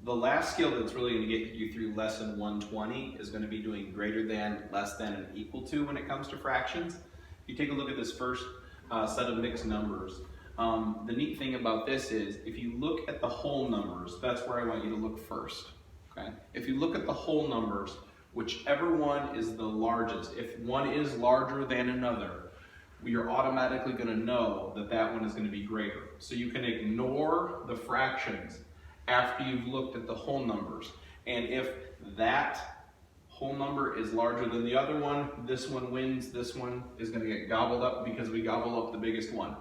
The last skill that's really going to get you through lesson 120 is going to be doing greater than, less than, and equal to when it comes to fractions. If you take a look at this first set of mixed numbers, the neat thing about this is if you look at the whole numbers, that's where I want you to look first. Okay? If you look at the whole numbers, whichever one is the largest, if one is larger than another, you're automatically going to know that that one is going to be greater. So you can ignore the fractions after you've looked at the whole numbers. And if that whole number is larger than the other one, this one wins, this one is going to get gobbled up because we gobble up the biggest one.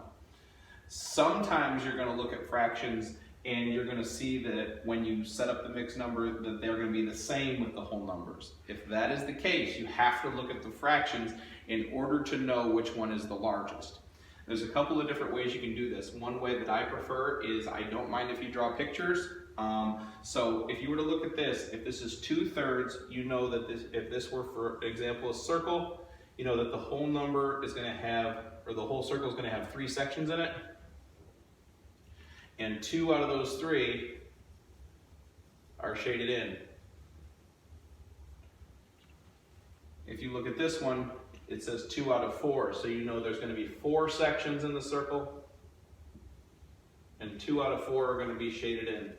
Sometimes you're going to look at fractions and you're going to see that when you set up the mixed number that they're going to be the same with the whole numbers. If that is the case, you have to look at the fractions in order to know which one is the largest. There's a couple of different ways you can do this. One way that I prefer is I don't mind if you draw pictures. So if you were to look at this, if this is 2/3, you know that if this were, for example, a circle, you know that the whole number is going to have, or the whole circle is going to have 3 sections in it. And 2 out of those 3 are shaded in. If you look at this one, it says 2 out of 4, so you know there's going to be 4 sections in the circle, and 2 out of 4 are going to be shaded in.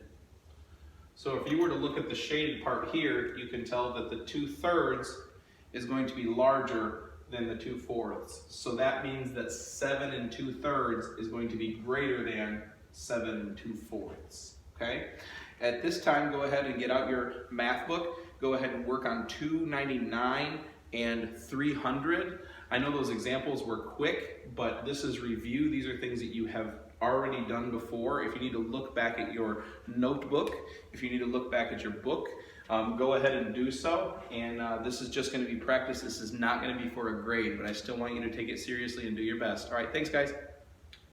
So if you were to look at the shaded part here, you can tell that the 2/3 is going to be larger than the 2/4. So that means that 7 2/3 is going to be greater than 7 2/4. Okay? At this time, go ahead and get out your math book. Go ahead and work on 299 and 300. I know those examples were quick, but this is review. These are things that you have already done before. If you need to look back at your notebook, if you need to look back at your book, go ahead and do so. And this is just going to be practice. This is not going to be for a grade, but I still want you to take it seriously and do your best. All right, thanks guys.